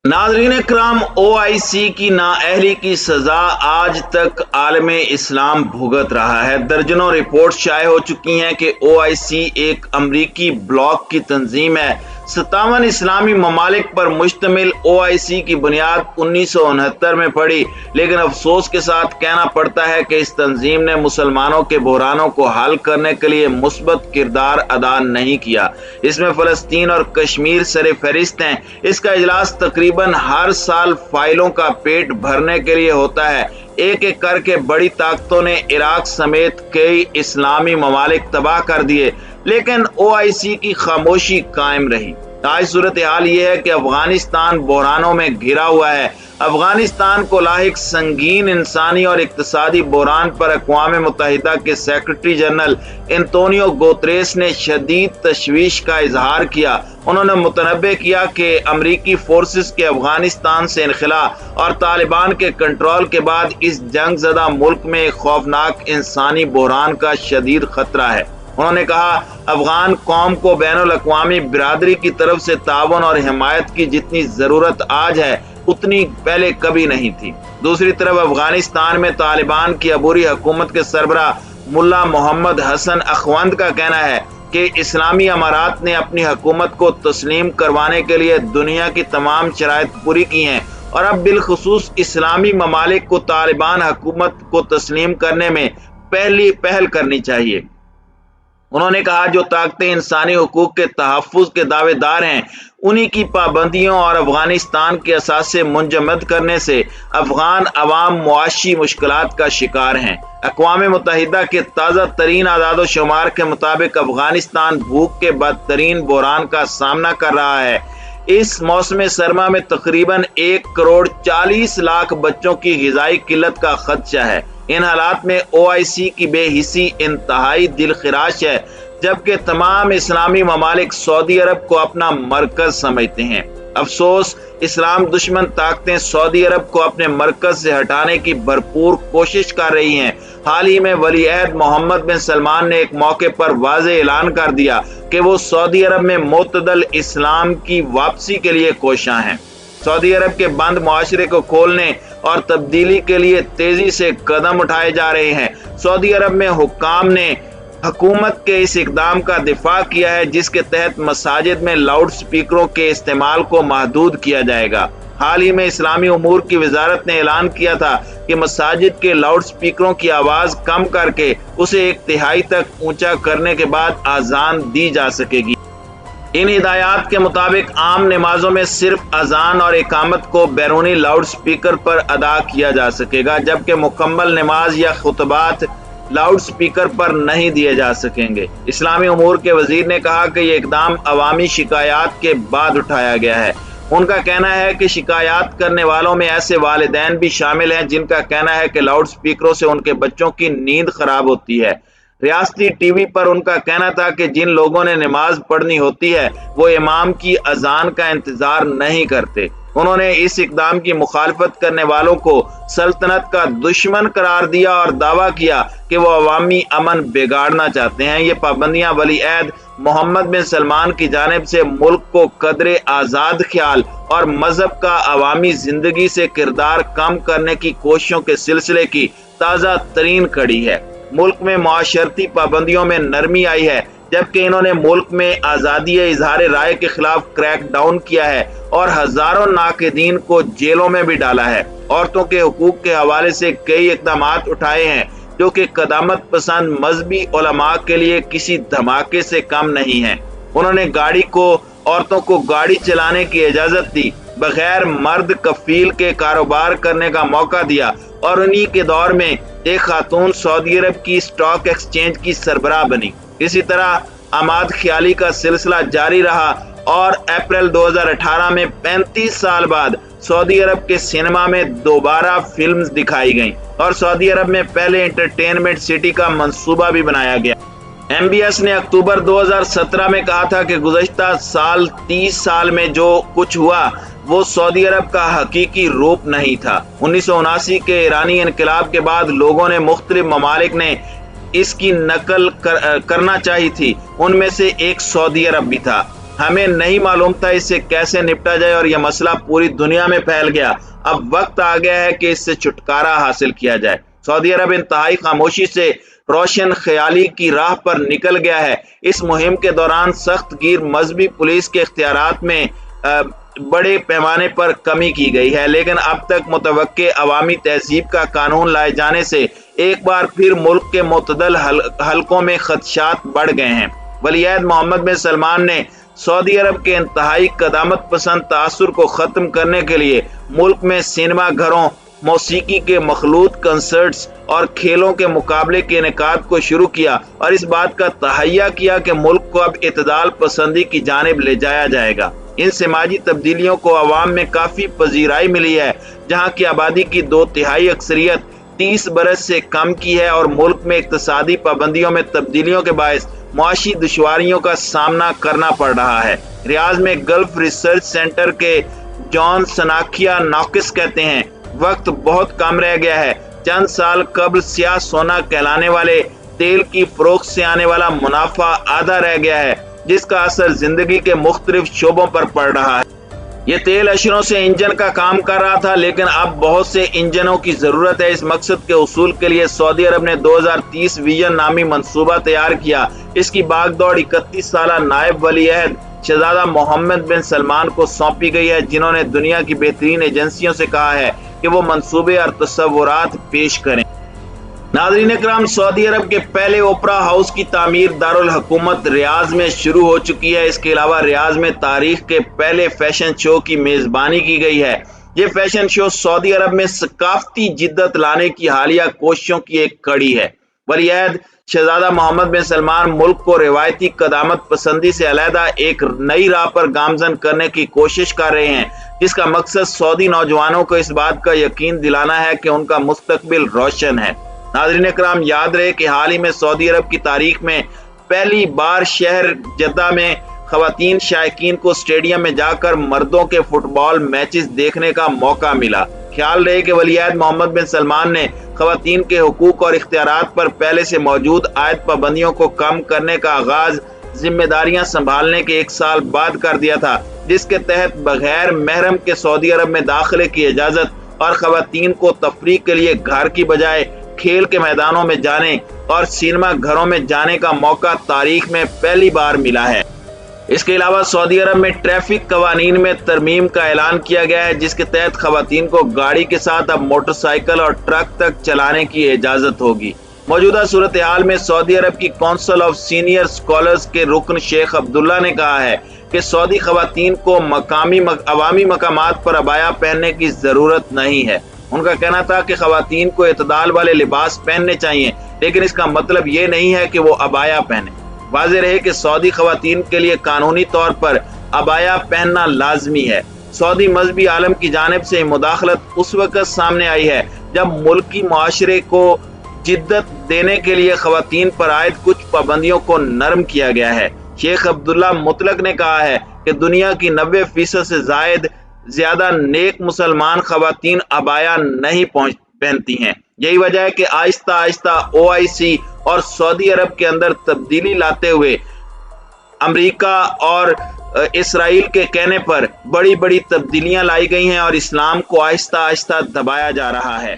नाज़रीन इकराम, OIC की नाअहली की सजा आज तक आलम इस्लाम भुगत रहा है। दर्जनों रिपोर्ट शाये हो चुकी हैं कि OIC एक अमरीकी ब्लॉक की तंजीम है। 57 इस्लामी ममालिक पर मुश्तमिल OIC की बुनियाद 1969 में पड़ी, लेकिन अफसोस के साथ कहना पड़ता है कि इस तंजीम ने मुसलमानों के बहरानों को हल करने के लिए मुस्बत किरदार अदा नहीं किया। इसमें फ़लस्तीन और कश्मीर सरे फहरिस्त हैं। इसका इजलास तकरीबन हर साल फाइलों का पेट भरने के लिए होता है। एक एक करके बड़ी ताकतों ने इराक समेत कई इस्लामी ममालिक तबाह कर दिए, लेकिन OIC की खामोशी कायम रही। आज सूरत हाल ये है कि अफगानिस्तान बहरानों में घिरा हुआ है। अफगानिस्तान को लाहिक संगीन इंसानी और इक्तसादी बहरान पर अक़वाम मुत्तहिदा के सेक्रेटरी जनरल एंटोनियो गुतेरेस ने शदीद तशवीश का इजहार किया। उन्होंने मुतनब्बे किया कि अमरीकी फोर्सेस के अफगानिस्तान से इनखला और तालिबान के कंट्रोल के बाद इस जंग ज़दा मुल्क में एक खौफनाक इंसानी बहरान का शदीद खतरा है। उन्होंने कहा, अफगान कौम को बैनुल अक़वामी बिरादरी की तरफ से तावन और हिमायत की जितनी ज़रूरत आज है, उतनी पहले कभी नहीं थी। दूसरी तरफ अफगानिस्तान में तालिबान की अबूरी हुकूमत के सरबराह मुल्ला मोहम्मद हसन अखवंद का कहना है कि इस्लामी अमारात ने अपनी हुकूमत को तस्लीम करवाने के लिए दुनिया की तमाम शराइत पूरी की हैं और अब बिलखुसूस इस्लामी ममालिक को तालिबान हुकूमत को तस्लीम करने में पहल करनी चाहिए। उन्होंने कहा, जो ताकतें इंसानी हुकूक के तहफ़्फ़ुज़ के दावेदार हैं, उन्हीं की पाबंदियों और अफगानिस्तान के असासे मुंजमद करने से अफगान अवाम मुआशी मुश्किलात का शिकार हैं। अक़वाम मुत्तहिदा के ताज़ा तरीन आदाद शुमार के मुताबिक अफगानिस्तान भूख के बदतरीन बहरान का सामना कर रहा है। इस मौसम सरमा में तकरीबन 1,40,00,000 बच्चों की ग़िज़ाई किल्लत का खदशा है। इन हालात में OIC की बेहिसी इंतहाई दिलखिराश है, जबकि तमाम इस्लामी ममालिक सऊदी अरब को अपना मरकज समझते हैं। अफसोस, इस्लाम दुश्मन ताकतें सऊदी अरब को अपने मरकज से हटाने की भरपूर कोशिश कर रही हैं। हाल ही में वली अहद मोहम्मद बिन सलमान ने एक मौके पर वाज़ेह ऐलान कर दिया कि वो सऊदी अरब में मुतदल इस्लाम की वापसी के लिए कोशां हैं। सऊदी अरब के बंद मुआशरे को खोलने और तब्दीली के लिए तेजी से कदम उठाए जा रहे हैं। सऊदी अरब में हुक्काम ने हुकूमत के इस इकदाम का दिफा किया है, जिसके तहत मसाजिद में लाउड स्पीकरों के इस्तेमाल को महदूद किया जाएगा। हाल ही में इस्लामी उमूर की वजारत ने ऐलान किया था कि मसाजिद के लाउड स्पीकरों की आवाज़ कम करके उसे 1/3 तक ऊंचा करने के बाद आज़ान दी जा सकेगी। इन हिदायत के मुताबिक आम नमाजों में सिर्फ अजान और इकामत को बैरूनी लाउड स्पीकर पर अदा किया जा सकेगा, जबकि मुकम्मल नमाज या खुतबात लाउड स्पीकर पर नहीं दिए जा सकेंगे। इस्लामी उमूर के वजीर ने कहा कि यह इकदाम अवामी शिकायत के बाद उठाया गया है। उनका कहना है कि शिकायत करने वालों में ऐसे वालिदैन भी शामिल हैं जिनका कहना है कि लाउड स्पीकरों से उनके बच्चों की नींद खराब होती है। रियासती TV पर उनका कहना था कि जिन लोगों ने नमाज पढ़नी होती है वो इमाम की अजान का इंतजार नहीं करते। उन्होंने इस इकदाम की मुखालफत करने वालों को सल्तनत का दुश्मन करार दिया और दावा किया कि वो अवामी अमन बिगाड़ना चाहते हैं। ये पाबंदियां वली अहद मोहम्मद बिन सलमान की जानिब से मुल्क को कदरे आज़ाद ख्याल और मजहब का अवामी जिंदगी से किरदार कम करने की कोशिशों के सिलसिले की ताज़ा तरीन कड़ी है। मुल्क में मुआशरती पाबंदियों में नरमी आई है, जबकि इन्होंने मुल्क में आज़ादी इजहार राय के खिलाफ क्रैक डाउन किया है और हजारों नाक़िदीन को जेलों में भी डाला है। औरतों के हुकूक के हवाले से कई इक़दाम उठाए हैं जो कि क़दामत पसंद मजहबी उलमा के लिए किसी धमाके से कम नहीं है। उन्होंने औरतों को गाड़ी चलाने की इजाज़त दी, बगैर मर्द कफील के कारोबार करने का मौका दिया और उन्हीं के दौर में एक खातून सऊदी अरब की स्टॉक एक्सचेंज की सरबराह बनी। इसी तरह आमाद ख्याली का सिलसिला जारी रहा और अप्रैल 2018 में 35 साल बाद सऊदी अरब के सिनेमा में दोबारा फिल्म्स दिखाई गईं और सऊदी अरब में पहले एंटरटेनमेंट सिटी का मंसूबा भी बनाया गया। MBS ने अक्टूबर 2017 में कहा था कि गुज़श्ता साल 30 साल में जो कुछ हुआ वो सऊदी अरब का हकीकी रूप नहीं था। 1979 के ईरानी इनकलाब के बाद लोगों ने मुख्तलिफ ममालिक ने इसकी नकल करना चाहिए थी, उनमें से एक सऊदी अरब भी था। हमें नहीं मालूम था इससे कैसे निपटा जाए और यह मसला पूरी दुनिया में फैल गया। अब वक्त आ गया है कि इससे छुटकारा हासिल किया जाए। सऊदी अरब इंतहाई खामोशी से रोशन ख्याली की राह पर निकल गया है। इस मुहिम के दौरान सख्त गिर मजहबी पुलिस के इख्तियारात में बड़े पैमाने पर कमी की गई है, लेकिन अब तक मुतवक्के अवामी तहजीब का कानून लाए जाने से एक बार फिर मुल्क के मुतदल हलकों में खदशात बढ़ गए हैं। वलीअहद मोहम्मद बिन सलमान ने सऊदी अरब के इंतहाई कदामत पसंद तासुर को ख़त्म करने के लिए मुल्क में सिनेमा घरों, मौसीकी के मखलूत कंसर्ट्स और खेलों के मुकाबले के इनेकाद को शुरू किया और इस बात का तहैया किया कि मुल्क को अब इतदाल पसंदी की जानिब ले जाया जाएगा। इन समाजी तब्दीलियों को अवाम में काफ़ी पजीराई मिली है, जहाँ की आबादी की 2/3 अक्सरियत 30 बरस से कम की है और मुल्क में इक्तसादी पाबंदियों में तब्दीलियों के बायस मुआशी दुश्वारियों का सामना करना पड़ रहा है। रियाज में गल्फ रिसर्च सेंटर के जॉन सनाखिया नॉकिस कहते हैं, वक्त बहुत कम रह गया है। चंद साल कबल स्याह सोना कहलाने वाले तेल की फरोख्त से आने वाला मुनाफा आधा रह गया है, जिसका असर जिंदगी के मुख्तलिफ शोबों पर पड़ रहा है। ये तेल अशरों से इंजन का काम कर रहा था, लेकिन अब बहुत से इंजनों की जरूरत है। इस मकसद के उसूल के लिए सऊदी अरब ने 2030 विजन नामी मंसूबा तैयार किया। इसकी बागदौड़ 31 साला नायब वलीअहद शहजादा मोहम्मद बिन सलमान को सौंपी गई है, जिन्होंने दुनिया की बेहतरीन एजेंसियों से कहा है कि वो मंसूबे और तस्वुरात पेश करें। नाज़रीन इकराम, सऊदी अरब के पहले ओपरा हाउस की तामीर दारुल हुकूमत रियाज में शुरू हो चुकी है। इसके अलावा रियाज में तारीख के पहले फैशन शो की मेजबानी की गई है। ये फैशन शो सऊदी अरब में सकाफती जिद्दत लाने की हालिया कोशिशों की एक कड़ी है। वलीअहद शहजादा मोहम्मद बिन सलमान मुल्क को रिवायती कदामत पसंदी से अलहदा एक नई राह पर गामजन करने की कोशिश कर रहे हैं, जिसका मकसद सऊदी नौजवानों को इस बात का यकीन दिलाना है कि उनका मुस्तकबिल रोशन है। नाज़रीन इकराम, याद रहे कि हाल ही में सऊदी अरब की तारीख में पहली बार शहर जद्दा में खवातीन शायकीन को स्टेडियम में जाकर मर्दों के फुटबॉल मैचेस देखने का मौका मिला। ख्याल रहे कि वलीअहद मोहम्मद बिन सलमान ने खवातीन के हुकूक और इख्तियारात पर पहले से मौजूद आयत पाबंदियों को कम करने का आगाज जिम्मेदारियां संभालने के 1 साल बाद कर दिया था, जिसके तहत बगैर महरम के सऊदी अरब में दाखिले की इजाजत और खवातीन को तफरीह के लिए घर की बजाय खेल के मैदानों में जाने और सिनेमा घरों में जाने का मौका तारीख में पहली बार मिला है। इसके अलावा सऊदी अरब में ट्रैफिक कवानीन में तरमीम का ऐलान किया गया है, जिसके तहत खवातीन को गाड़ी के साथ अब मोटरसाइकिल और ट्रक तक चलाने की इजाजत होगी। मौजूदा सूरत हाल में सऊदी अरब की काउंसिल ऑफ सीनियर स्कॉलर्स के रुकन शेख अब्दुल्ला ने कहा है कि सऊदी खवातीन को अवामी मकामात पर अबाया पहनने की जरूरत नहीं है। उनका कहना था कि खवातीन को इतदाल वाले लिबास पहनने चाहिए, लेकिन इसका मतलब ये नहीं है कि वो अबाया पहने। वाज़ेह रहे कि सऊदी खवातीन के लिए कानूनी तौर पर अबाया पहनना लाजमी है। सऊदी मजहबी आलम की जानिब से मुदाखलत उस वक्त सामने आई है जब मुल्की मुआशरे को जिद्दत देने के लिए खवातीन पर आयद कुछ पाबंदियों को नरम किया गया है। शेख अब्दुल्ला मुतलक ने कहा है कि दुनिया की 90% से ज्यादा नेक मुसलमान खवातीन अबाया नहीं पहनती हैं। यही वजह है कि आहिस्ता आहिस्ता OIC और सऊदी अरब के अंदर तब्दीली लाते हुए अमेरिका और इसराइल के कहने पर बड़ी बड़ी तब्दीलियां लाई गई हैं और इस्लाम को आहिस्ता आहिस्ता दबाया जा रहा है।